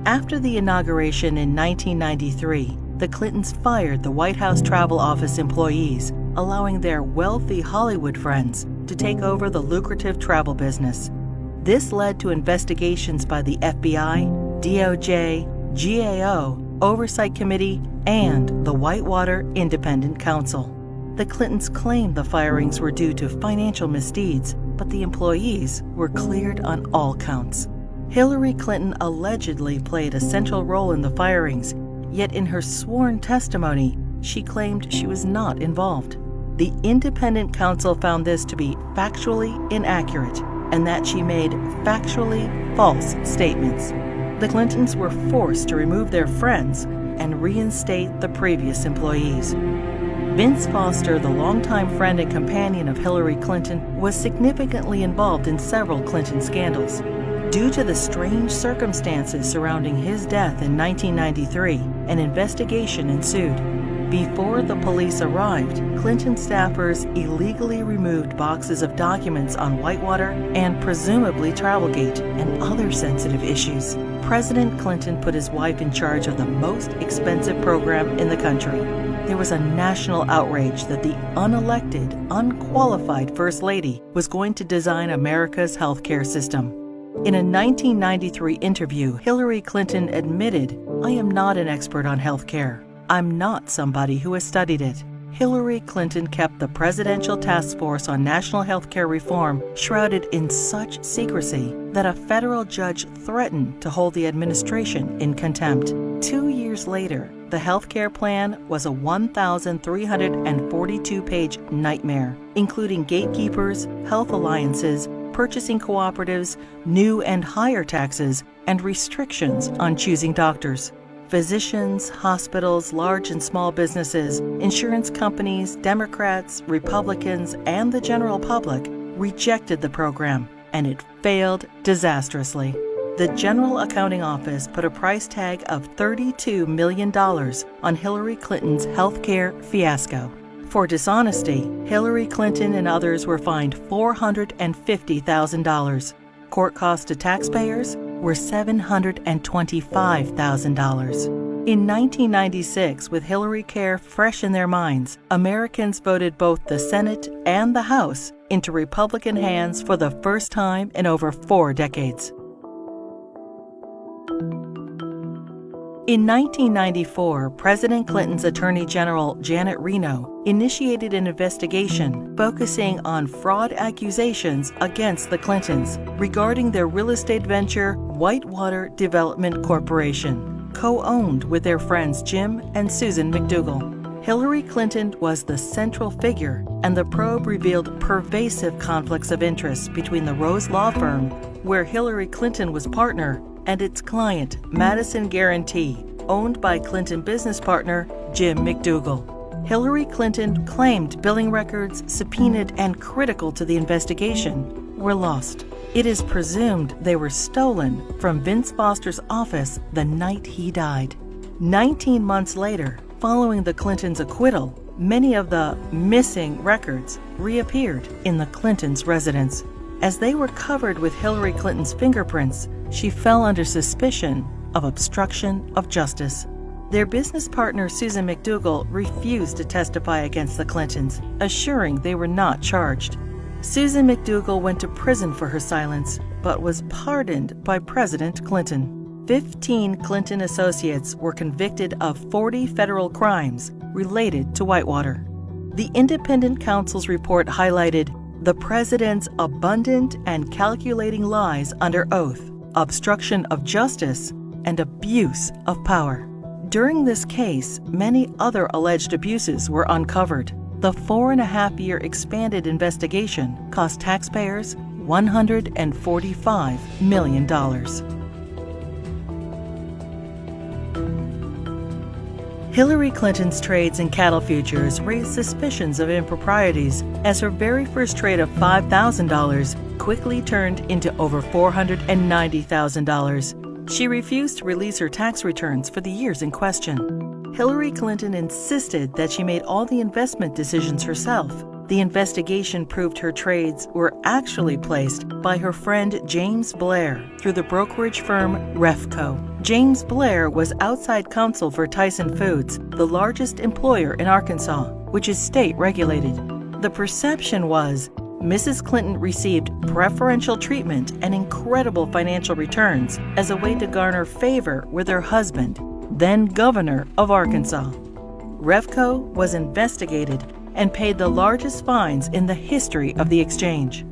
After the inauguration in 1993, the Clintons fired the White House Travel Office employees, allowing their wealthy Hollywood friends to take over the lucrative travel business. This led to investigations by the FBI, DOJ, GAO, Oversight Committee, and the Whitewater Independent Counsel. The Clintons claimed the firings were due to financial misdeeds, but the employees were cleared on all counts. Hillary Clinton allegedly played a central role in the firings, yet in her sworn testimony, she claimed she was not involved. The independent counsel found this to be factually inaccurate and that she made factually false statements. The Clintons were forced to remove their friends and reinstate the previous employees. Vince Foster, the longtime friend and companion of Hillary Clinton, was significantly involved in several Clinton scandals. Due to the strange circumstances surrounding his death in 1993, an investigation ensued. Before the police arrived, Clinton staffers illegally removed boxes of documents on Whitewater and presumably Travelgate and other sensitive issues. President Clinton put his wife in charge of the most expensive program in the country. There was a national outrage that the unelected, unqualified First Lady was going to design America's healthcare system. In a 1993 interview, Hillary Clinton admitted, "I am not an expert on healthcare. I'm not somebody who has studied it." Hillary Clinton kept the Presidential Task Force on National Healthcare Reform shrouded in such secrecy that a federal judge threatened to hold the administration in contempt. 2 years later, the healthcare plan was a 1,342-page nightmare, including gatekeepers, health alliances, purchasing cooperatives, new and higher taxes, and restrictions on choosing doctors. Physicians, hospitals, large and small businesses, insurance companies, Democrats, Republicans, and the general public rejected the program, and it failed disastrously. The General Accounting Office put a price tag of $32 million on Hillary Clinton's healthcare fiasco. For dishonesty, Hillary Clinton and others were fined $450,000. Court costs to taxpayers were $725,000. In 1996, with Hillary Care fresh in their minds, Americans voted both the Senate and the House into Republican hands for the first time in over 4 decades. In 1994, President Clinton's Attorney General Janet Reno initiated an investigation focusing on fraud accusations against the Clintons regarding their real estate venture, Whitewater Development Corporation, co-owned with their friends Jim and Susan McDougal. Hillary Clinton was the central figure, and the probe revealed pervasive conflicts of interest between the Rose Law Firm, where Hillary Clinton was partner, and its client, Madison Guaranty, owned by Clinton business partner Jim McDougal. Hillary Clinton claimed billing records subpoenaed and critical to the investigation were lost. It is presumed they were stolen from Vince Foster's office the night he died. 19 months later, following the Clintons' acquittal, many of the missing records reappeared in the Clintons' residence. As they were covered with Hillary Clinton's fingerprints, she fell under suspicion of obstruction of justice. Their business partner Susan McDougal refused to testify against the Clintons, assuring they were not charged. Susan McDougal went to prison for her silence, but was pardoned by President Clinton. 15 Clinton associates were convicted of 40 federal crimes related to Whitewater. The independent counsel's report highlighted the president's abundant and calculating lies under oath, obstruction of justice, and abuse of power. During this case, many other alleged abuses were uncovered. The 4.5-year expanded investigation cost taxpayers $145 million. Hillary Clinton's trades in cattle futures raised suspicions of improprieties as her very first trade of $5,000 quickly turned into over $490,000. She refused to release her tax returns for the years in question. Hillary Clinton insisted that she made all the investment decisions herself, The investigation proved her trades were actually placed by her friend James Blair through the brokerage firm Refco. James Blair was outside counsel for Tyson Foods, the largest employer in Arkansas, which is state-regulated. The perception was Mrs. Clinton received preferential treatment and incredible financial returns as a way to garner favor with her husband, then governor of Arkansas. Refco was investigated and paid the largest fines in the history of the exchange.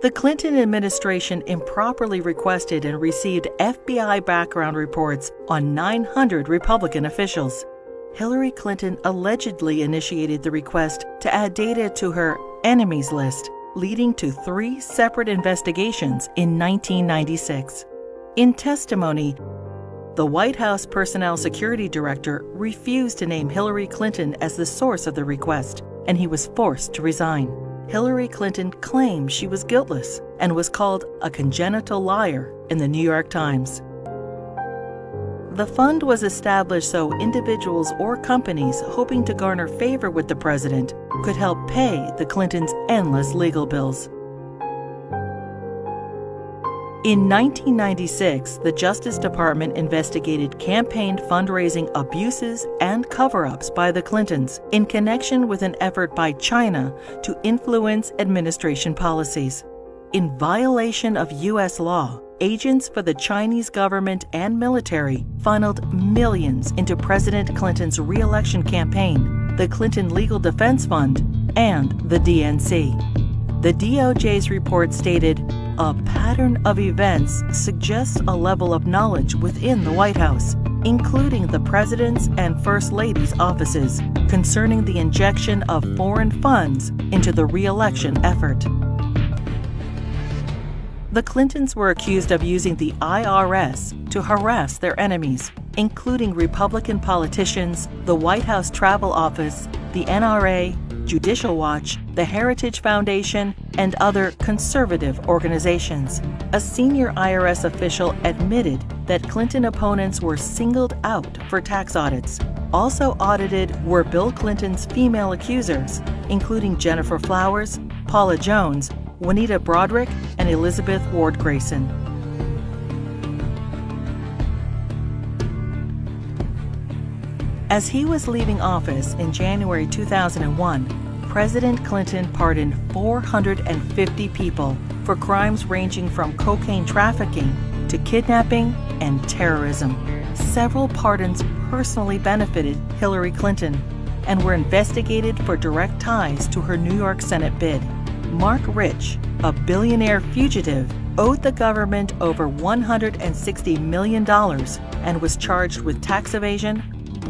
The Clinton administration improperly requested and received FBI background reports on 900 Republican officials. Hillary Clinton allegedly initiated the request to add data to her enemies list, leading to 3 separate investigations in 1996. In testimony, the White House Personnel Security Director refused to name Hillary Clinton as the source of the request, and he was forced to resign. Hillary Clinton claimed she was guiltless and was called a congenital liar in the New York Times. The fund was established so individuals or companies hoping to garner favor with the president could help pay the Clintons' endless legal bills. In 1996, the Justice Department investigated campaign fundraising abuses and cover-ups by the Clintons in connection with an effort by China to influence administration policies. In violation of U.S. law, agents for the Chinese government and military funneled millions into President Clinton's re-election campaign, the Clinton Legal Defense Fund, and the DNC. The DOJ's report stated, "A pattern of events suggests a level of knowledge within the White House, including the President's and First Lady's offices, concerning the injection of foreign funds into the re-election effort." The Clintons were accused of using the IRS to harass their enemies, including Republican politicians, the White House Travel Office, the NRA, Judicial Watch, the Heritage Foundation, and other conservative organizations. A senior IRS official admitted that Clinton opponents were singled out for tax audits. Also audited were Bill Clinton's female accusers, including Jennifer Flowers, Paula Jones, Juanita Broaddrick, and Elizabeth Ward Grayson. As he was leaving office in January 2001, President Clinton pardoned 450 people for crimes ranging from cocaine trafficking to kidnapping and terrorism. Several pardons personally benefited Hillary Clinton and were investigated for direct ties to her New York Senate bid. Mark Rich, a billionaire fugitive, owed the government over $160 million and was charged with tax evasion,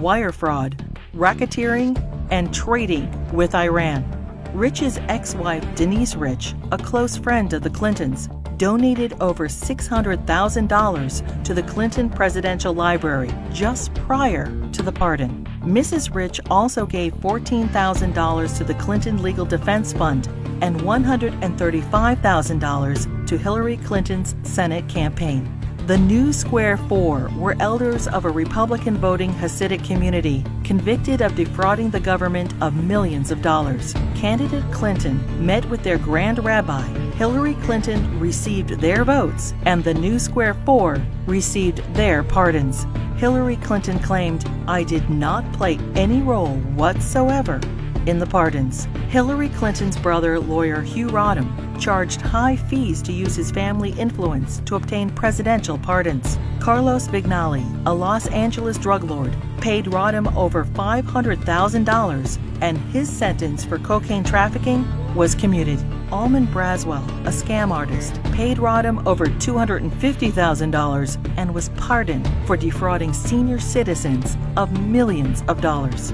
wire fraud, racketeering, and trading with Iran. Rich's ex-wife, Denise Rich, a close friend of the Clintons, donated over $600,000 to the Clinton Presidential Library just prior to the pardon. Mrs. Rich also gave $14,000 to the Clinton Legal Defense Fund and $135,000 to Hillary Clinton's Senate campaign. The New Square Four were elders of a Republican voting Hasidic community convicted of defrauding the government of millions of dollars. Candidate Clinton met with their Grand Rabbi. Hillary Clinton received their votes, and the New Square Four received their pardons. Hillary Clinton claimed, "I did not play any role whatsoever in the pardons." Hillary Clinton's brother, lawyer Hugh Rodham, charged high fees to use his family influence to obtain presidential pardons. Carlos Vignali, a Los Angeles drug lord, paid Rodham over $500,000, and his sentence for cocaine trafficking was commuted. Almond Braswell, a scam artist, paid Rodham over $250,000 and was pardoned for defrauding senior citizens of millions of dollars.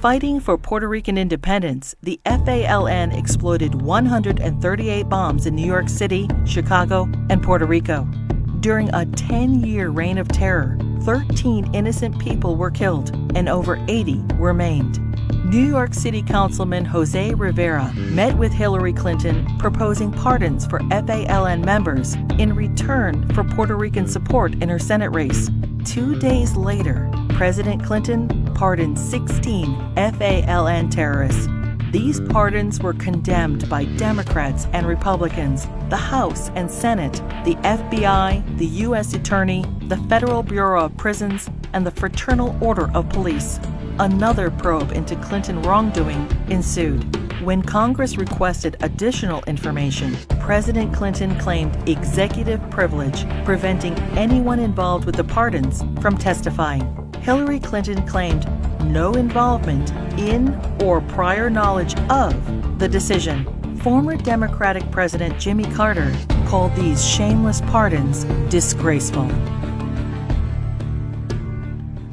Fighting for Puerto Rican independence, the FALN exploded 138 bombs in New York City, Chicago, and Puerto Rico. During a 10-year reign of terror, 13 innocent people were killed and over 80 were maimed. New York City Councilman Jose Rivera met with Hillary Clinton proposing pardons for FALN members in return for Puerto Rican support in her Senate race. 2 days later, President Clinton pardoned 16 FALN terrorists. These pardons were condemned by Democrats and Republicans, the House and Senate, the FBI, the U.S. Attorney, the Federal Bureau of Prisons, and the Fraternal Order of Police. Another probe into Clinton wrongdoing ensued. When Congress requested additional information, President Clinton claimed executive privilege, preventing anyone involved with the pardons from testifying. Hillary Clinton claimed no involvement in or prior knowledge of the decision. Former Democratic President Jimmy Carter called these shameless pardons disgraceful.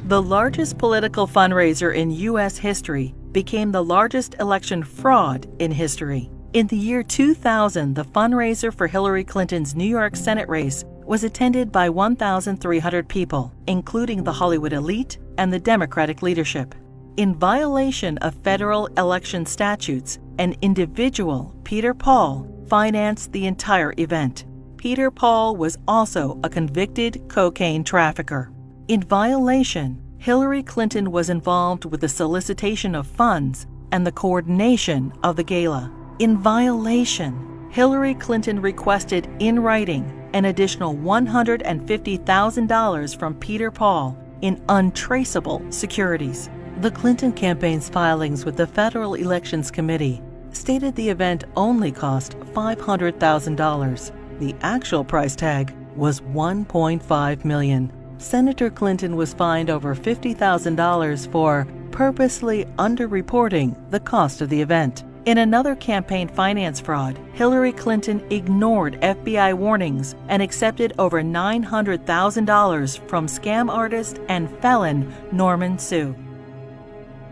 The largest political fundraiser in U.S. history became the largest election fraud in history. In the year 2000, the fundraiser for Hillary Clinton's New York Senate race was attended by 1,300 people, including the Hollywood elite and the Democratic leadership. In violation of federal election statutes, an individual, Peter Paul, financed the entire event. Peter Paul was also a convicted cocaine trafficker. In violation, Hillary Clinton was involved with the solicitation of funds and the coordination of the gala. In violation, Hillary Clinton requested in writing an additional $150,000 from Peter Paul in untraceable securities. The Clinton campaign's filings with the Federal Elections Committee stated the event only cost $500,000. The actual price tag was $1.5 million. Senator Clinton was fined over $50,000 for purposely underreporting the cost of the event. In another campaign finance fraud, Hillary Clinton ignored FBI warnings and accepted over $900,000 from scam artist and felon Norman Suh.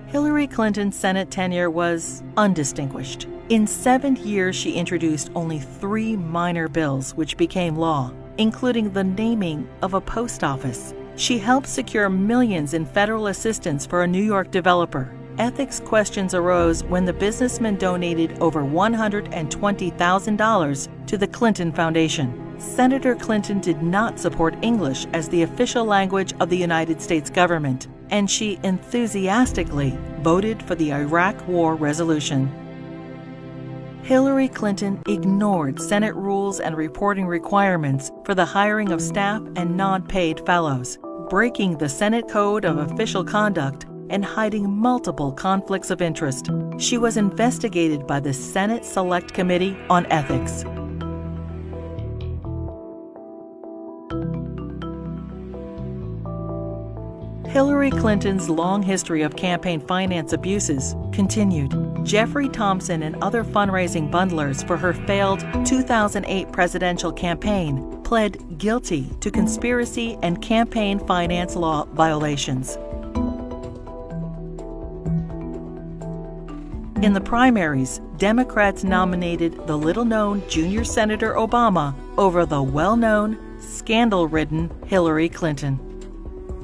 Hillary Clinton's Senate tenure was undistinguished. In 7 years, she introduced only 3 minor bills which became law, including the naming of a post office. She helped secure millions in federal assistance for a New York developer. Ethics questions arose when the businessman donated over $120,000 to the Clinton Foundation. Senator Clinton did not support English as the official language of the United States government, and she enthusiastically voted for the Iraq War resolution. Hillary Clinton ignored Senate rules and reporting requirements for the hiring of staff and non-paid fellows, breaking the Senate Code of Official Conduct and hiding multiple conflicts of interest. She was investigated by the Senate Select Committee on Ethics. Hillary Clinton's long history of campaign finance abuses continued. Jeffrey Thompson and other fundraising bundlers for her failed 2008 presidential campaign pled guilty to conspiracy and campaign finance law violations. In the primaries, Democrats nominated the little-known junior Senator Obama over the well-known, scandal-ridden Hillary Clinton.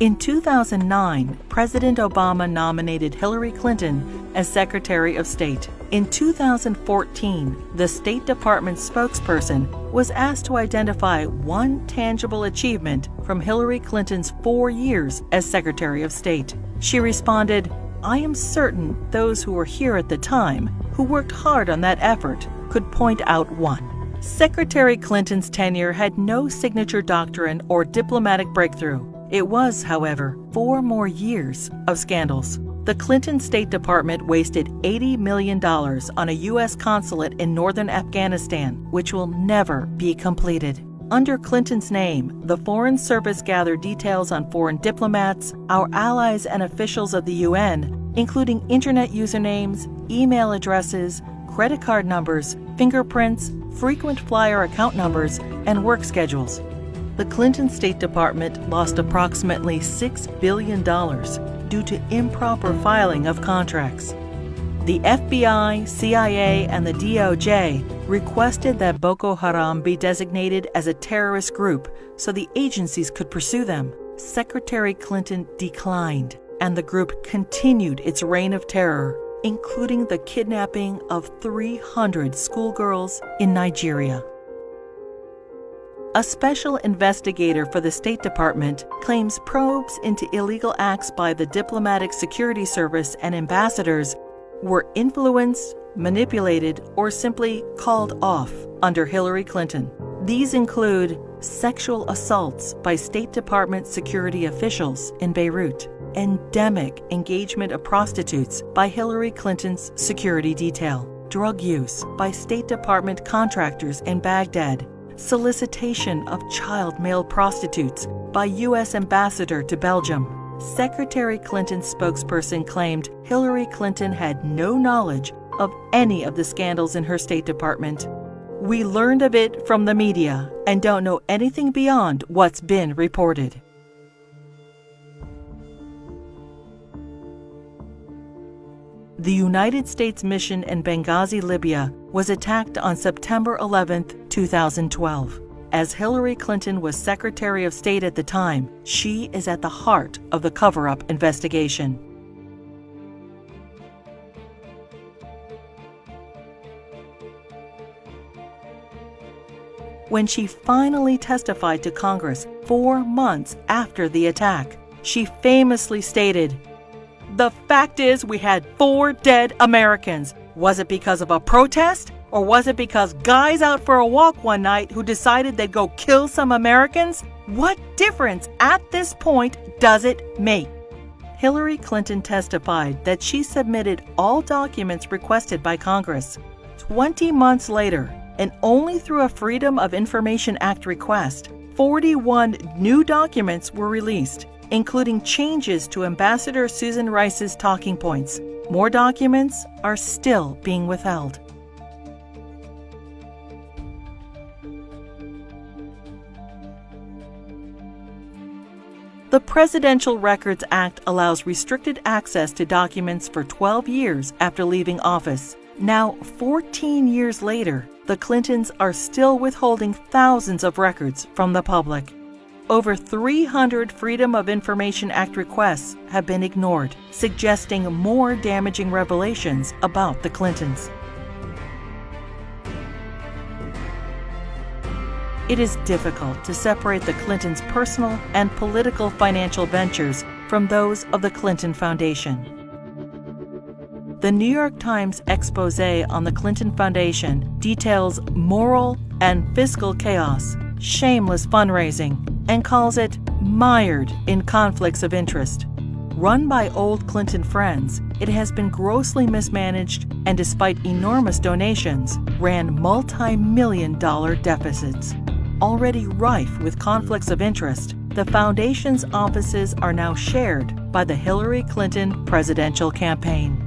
In 2009, President Obama nominated Hillary Clinton as Secretary of State. In 2014, the State Department spokesperson was asked to identify one tangible achievement from Hillary Clinton's 4 years as Secretary of State. She responded, "I am certain those who were here at the time, who worked hard on that effort, could point out one." Secretary Clinton's tenure had no signature doctrine or diplomatic breakthrough. It was, however, 4 more years of scandals. The Clinton State Department wasted $80 million on a U.S. consulate in northern Afghanistan, which will never be completed. Under Clinton's name, the Foreign Service gathered details on foreign diplomats, our allies and officials of the UN, including internet usernames, email addresses, credit card numbers, fingerprints, frequent flyer account numbers, and work schedules. The Clinton State Department lost approximately $6 billion due to improper filing of contracts. The FBI, CIA, and the DOJ requested that Boko Haram be designated as a terrorist group so the agencies could pursue them. Secretary Clinton declined, and the group continued its reign of terror, including the kidnapping of 300 schoolgirls in Nigeria. A special investigator for the State Department claims probes into illegal acts by the Diplomatic Security Service and ambassadors were influenced, manipulated, or simply called off under Hillary Clinton. These include sexual assaults by State Department security officials in Beirut, endemic engagement of prostitutes by Hillary Clinton's security detail, drug use by State Department contractors in Baghdad, solicitation of child male prostitutes by U.S. Ambassador to Belgium. Secretary Clinton's spokesperson claimed Hillary Clinton had no knowledge of any of the scandals in her State Department. "We learned of it from the media and don't know anything beyond what's been reported." The United States mission in Benghazi, Libya, was attacked on September 11, 2012. As Hillary Clinton was Secretary of State at the time, she is at the heart of the cover-up investigation. When she finally testified to Congress 4 months after the attack, she famously stated, "The fact is we had 4 dead Americans. Was it because of a protest? Or was it because guys out for a walk one night who decided they'd go kill some Americans? What difference at this point does it make?" Hillary Clinton testified that she submitted all documents requested by Congress. 20 months later, and only through a Freedom of Information Act request, 41 new documents were released, including changes to Ambassador Susan Rice's talking points. More documents are still being withheld. The Presidential Records Act allows restricted access to documents for 12 years after leaving office. Now, 14 years later, the Clintons are still withholding thousands of records from the public. Over 300 Freedom of Information Act requests have been ignored, suggesting more damaging revelations about the Clintons. It is difficult to separate the Clintons' personal and political financial ventures from those of the Clinton Foundation. The New York Times expose on the Clinton Foundation details moral and fiscal chaos, shameless fundraising, and calls it mired in conflicts of interest. Run by old Clinton friends, it has been grossly mismanaged and, despite enormous donations, ran multi-million-dollar deficits. Already rife with conflicts of interest, the foundation's offices are now shared by the Hillary Clinton presidential campaign.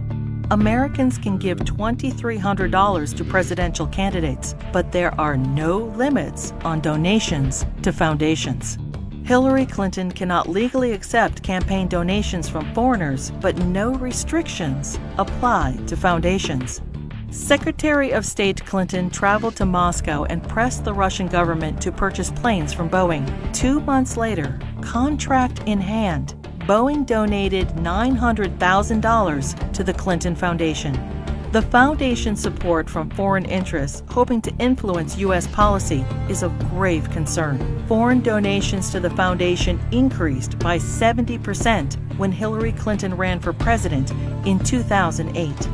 Americans can give $2,300 to presidential candidates, but there are no limits on donations to foundations. Hillary Clinton cannot legally accept campaign donations from foreigners, but no restrictions apply to foundations. Secretary of State Clinton traveled to Moscow and pressed the Russian government to purchase planes from Boeing. 2 months later, contract in hand, Boeing donated $900,000 to the Clinton Foundation. The foundation's support from foreign interests hoping to influence U.S. policy is of grave concern. Foreign donations to the foundation increased by 70% when Hillary Clinton ran for president in 2008.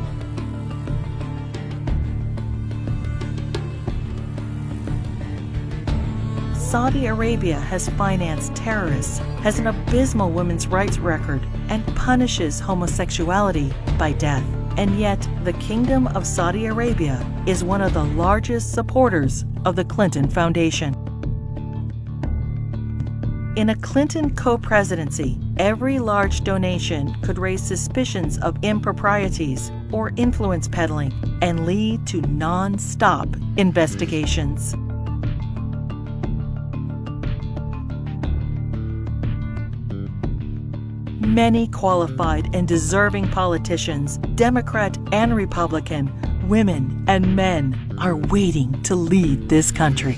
Saudi Arabia has financed terrorists, has an abysmal women's rights record, and punishes homosexuality by death. And yet, the Kingdom of Saudi Arabia is one of the largest supporters of the Clinton Foundation. In a Clinton co-presidency, every large donation could raise suspicions of improprieties or influence peddling and lead to non-stop investigations. Many qualified and deserving politicians, Democrat and Republican, women and men, are waiting to lead this country.